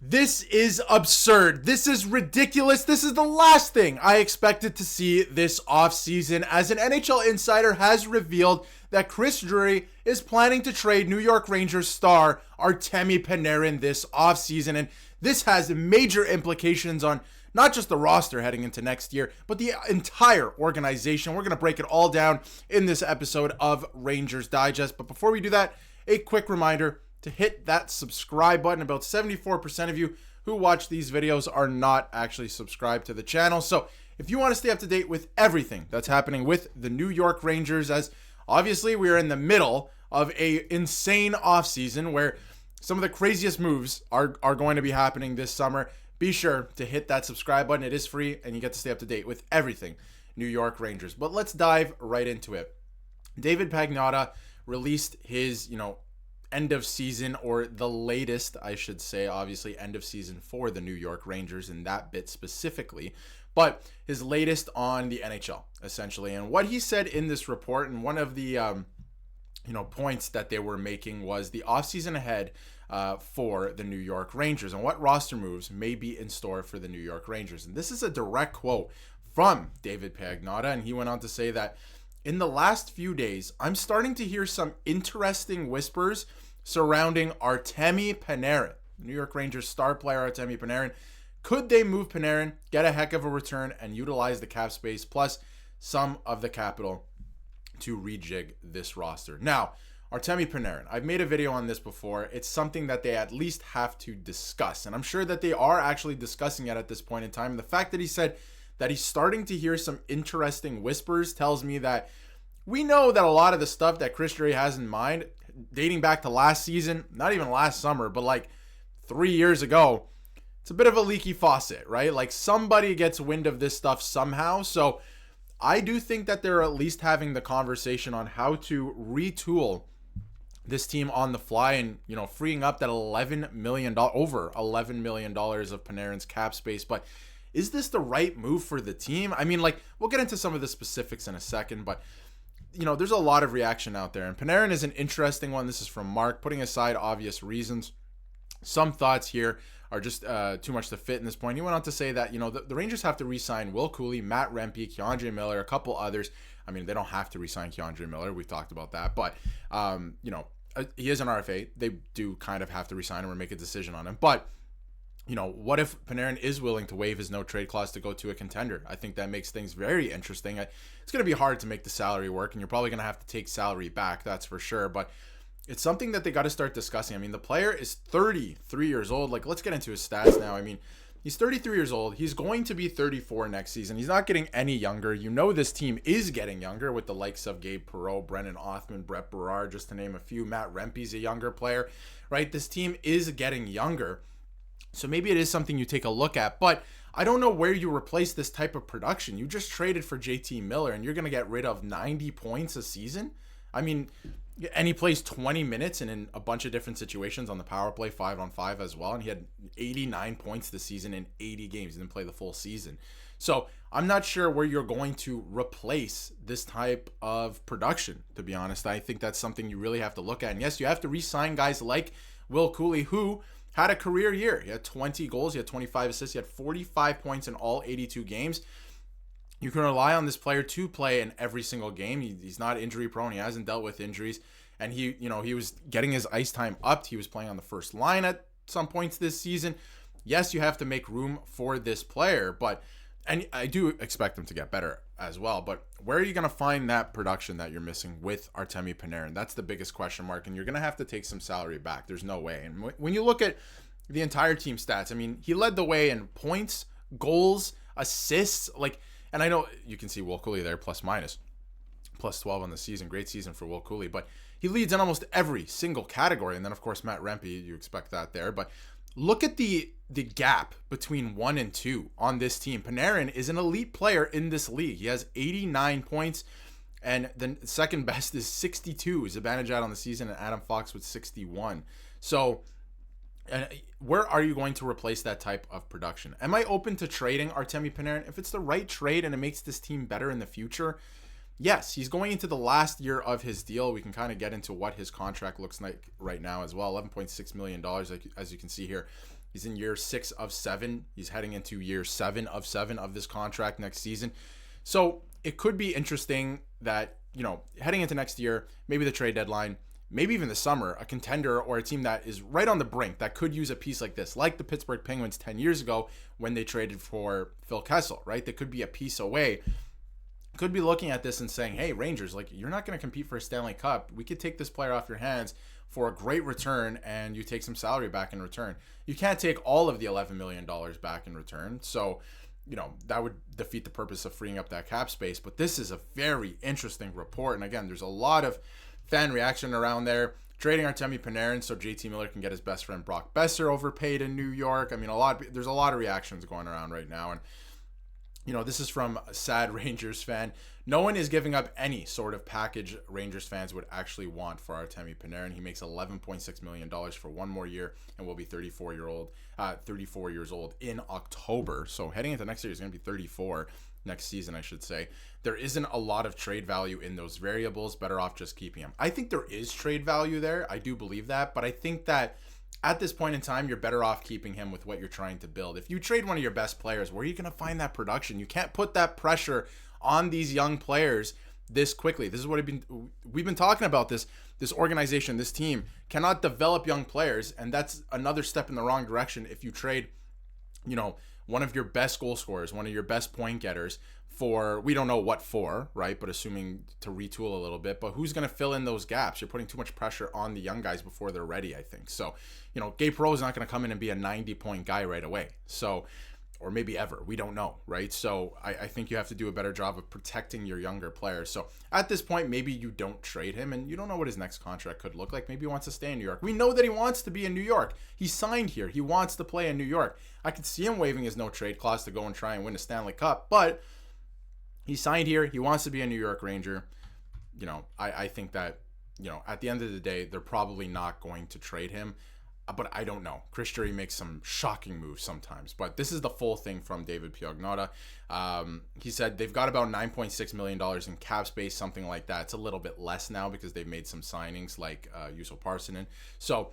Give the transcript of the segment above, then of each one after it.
This is absurd. This is ridiculous. This is the last thing I expected to see this offseason, as an NHL insider has revealed that Chris Drury is planning to trade New York Rangers star Artemi Panarin this offseason. And this has major implications on not just the roster heading into next year, but the entire organization. We're going to break it all down in this episode of Rangers Digest. But before we do that, a quick reminder to hit that subscribe button. About 74% of you who watch these videos are not actually subscribed to the channel. So if you want to stay up to date with everything that's happening with the New York Rangers, as obviously we are in the middle of a insane offseason where some of the craziest moves are going to be happening this summer, be sure to hit that subscribe button. It is free and you get to stay up to date with everything New York Rangers. But let's dive right into it. David Pagnotta released his, end of season, or the latest, I should say, obviously end of season for the New York Rangers in that bit specifically, but his latest on the NHL essentially. And what he said in this report, and one of the points that they were making, was the offseason ahead for the New York Rangers and what roster moves may be in store for the New York Rangers. And this is a direct quote from David Pagnotta, and he went on to say that in the last few days, I'm starting to hear some interesting whispers surrounding Artemi Panarin, New York Rangers star player Artemi Panarin. Could they move Panarin, get a heck of a return, and utilize the cap space plus some of the capital to rejig this roster? Now, Artemi Panarin, I've made a video on this before. It's something that they at least have to discuss, and I'm sure that they are actually discussing it at this point in time. And the fact that he said that he's starting to hear some interesting whispers tells me that we know that a lot of the stuff that Chris Drury has in mind, dating back to last season, not even last summer, but like 3 years ago, it's a bit of a leaky faucet, right? Like somebody gets wind of this stuff somehow. So I do think that they're at least having the conversation on how to retool this team on the fly and, freeing up that $11 million, over $11 million of Panarin's cap space. But is this the right move for the team? I mean, we'll get into some of the specifics in a second, but there's a lot of reaction out there, and Panarin is an interesting one. This is from Mark, putting aside obvious reasons. Some thoughts here are just too much to fit in this point. He went on to say that, the Rangers have to re-sign Will Cooley, Matt Rempe, K'Andre Miller, a couple others. I mean, they don't have to re-sign K'Andre Miller. We've talked about that, but, he is an RFA. They do kind of have to re-sign him or make a decision on him, but what if Panarin is willing to waive his no-trade clause to go to a contender? I think that makes things very interesting. It's going to be hard to make the salary work, and you're probably going to have to take salary back, that's for sure. But it's something that they got to start discussing. I mean, the player is 33 years old. Let's get into his stats now. I mean, he's 33 years old. He's going to be 34 next season. He's not getting any younger. This team is getting younger with the likes of Gabe Perreault, Brennan Othmann, Brett Berard, just to name a few. Matt Rempe's a younger player, right? This team is getting younger. So maybe it is something you take a look at, but I don't know where you replace this type of production. You just traded for JT Miller and you're going to get rid of 90 points a season. I mean, and he plays 20 minutes and in a bunch of different situations on the power play, 5-on-5 as well. And he had 89 points this season in 80 games. He didn't play the full season. So I'm not sure where you're going to replace this type of production, to be honest. I think that's something you really have to look at. And yes, you have to re-sign guys like Will Cooley, who had a career year. He had 20 goals. He had 25 assists. He had 45 points in all 82 games. You can rely on this player to play in every single game. He's not injury prone. He hasn't dealt with injuries. And he was getting his ice time upped. He was playing on the first line at some points this season. Yes, you have to make room for this player, and I do expect him to get better as well. But where are you going to find that production that you're missing with Artemi Panarin? That's the biggest question mark, and you're going to have to take some salary back. There's no way. And when you look at the entire team stats, I mean, he led the way in points, goals, assists, and I know you can see Will Cooley there, plus 12 on the season. Great season for Will Cooley, but he leads in almost every single category. And then, of course, Matt Rempe, you expect that there. But look at the gap between 1 and 2 on this team. Panarin is an elite player in this league. He has 89 points, and the second best is 62. Zibanejad on the season, and Adam Fox with 61. So where are you going to replace that type of production? Am I open to trading Artemi Panarin? If it's the right trade and it makes this team better in the future, yes, he's going into the last year of his deal. We can kind of get into what his contract looks like right now as well. $11.6 million, as you can see here. He's in year 6 of 7. He's heading into year 7 of 7 of this contract next season. So it could be interesting that, heading into next year, maybe the trade deadline, maybe even the summer, a contender or a team that is right on the brink that could use a piece like this, like the Pittsburgh Penguins 10 years ago when they traded for Phil Kessel, right? They could be a piece away. Could be looking at this and saying, hey, Rangers, you're not going to compete for a Stanley Cup. We could take this player off your hands for a great return, and you take some salary back in return. You can't take all of the $11 million back in return. So, that would defeat the purpose of freeing up that cap space. But this is a very interesting report. And again, there's a lot of fan reaction around there. Trading Artemi Panarin so JT Miller can get his best friend Brock Besser overpaid in New York. I mean, there's a lot of reactions going around right now. And this is from a sad Rangers fan. No one is giving up any sort of package Rangers fans would actually want for Artemi Panarin. He makes $11.6 million for one more year and will be 34 years old in October. So heading into next year, he's going to be 34 next season, I should say. There isn't a lot of trade value in those variables. Better off just keeping him. I think there is trade value there. I do believe that. But I think that at this point in time, you're better off keeping him with what you're trying to build. If you trade one of your best players, where are you going to find that production? You can't put that pressure on these young players this quickly. This is what we've been talking about. This organization, this team cannot develop young players, and that's another step in the wrong direction if you trade, one of your best goal scorers, one of your best point getters for, we don't know what for, right? But assuming to retool a little bit, but who's going to fill in those gaps? You're putting too much pressure on the young guys before they're ready, I think. So, Gabe Perreault is not going to come in and be a 90-point guy right away. So, or maybe ever. We don't know, right? So I think you have to do a better job of protecting your younger players. So at this point, maybe you don't trade him, and you don't know what his next contract could look like. Maybe he wants to stay in New York. We know that he wants to be in New York. He signed here. He wants to play in New York. I could see him waiving his no-trade clause to go and try and win a Stanley Cup, but he signed here. He wants to be a New York Ranger. I think that, at the end of the day, they're probably not going to trade him. But I don't know. Chris Drury makes some shocking moves sometimes. But this is the full thing from David Piagnotta. He said they've got about $9.6 million in cap space, something like that. It's a little bit less now because they've made some signings like Juuso Parssinen. So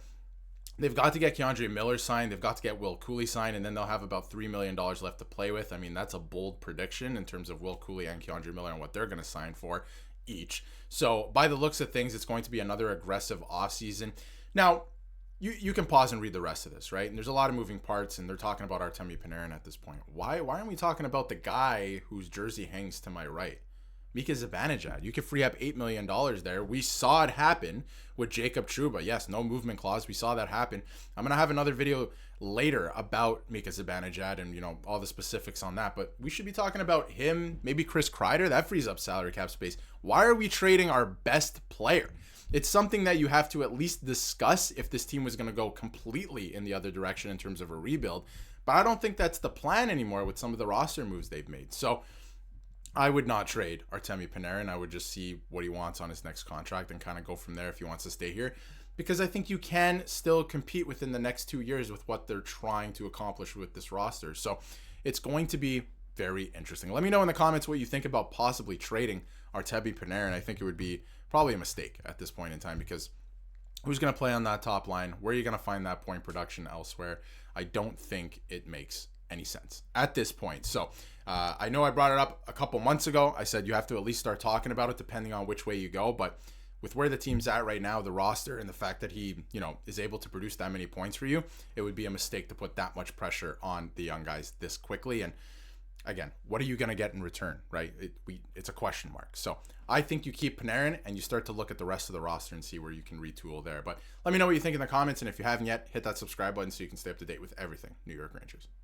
they've got to get Keandre Miller signed. They've got to get Will Cooley signed. And then they'll have about $3 million left to play with. I mean, that's a bold prediction in terms of Will Cooley and Keandre Miller and what they're going to sign for each. So by the looks of things, it's going to be another aggressive offseason. Now, you can pause and read the rest of this, right? And there's a lot of moving parts, and they're talking about Artemi Panarin at this point. Why aren't we talking about the guy whose jersey hangs to my right? Mika Zibanejad. You could free up $8 million there. We saw it happen with Jacob Trouba. Yes, no movement clause. We saw that happen. I'm going to have another video later about Mika Zibanejad and, all the specifics on that. But we should be talking about him, maybe Chris Kreider. That frees up salary cap space. Why are we trading our best player? It's something that you have to at least discuss if this team was going to go completely in the other direction in terms of a rebuild. But I don't think that's the plan anymore with some of the roster moves they've made. So I would not trade Artemi Panarin. I would just see what he wants on his next contract and kind of go from there if he wants to stay here. Because I think you can still compete within the next 2 years with what they're trying to accomplish with this roster. So it's going to be very interesting. Let me know in the comments what you think about possibly trading Artemi Panarin. I think it would be probably a mistake at this point in time because who's going to play on that top line? Where are you going to find that point production elsewhere? I don't think it makes any sense at this point. So I know I brought it up a couple months ago. I said you have to at least start talking about it depending on which way you go. But with where the team's at right now, the roster, and the fact that he, is able to produce that many points for you, it would be a mistake to put that much pressure on the young guys this quickly. And again, what are you going to get in return, right? It's a question mark. So I think you keep Panarin and you start to look at the rest of the roster and see where you can retool there. But let me know what you think in the comments. And if you haven't yet, hit that subscribe button so you can stay up to date with everything New York Rangers.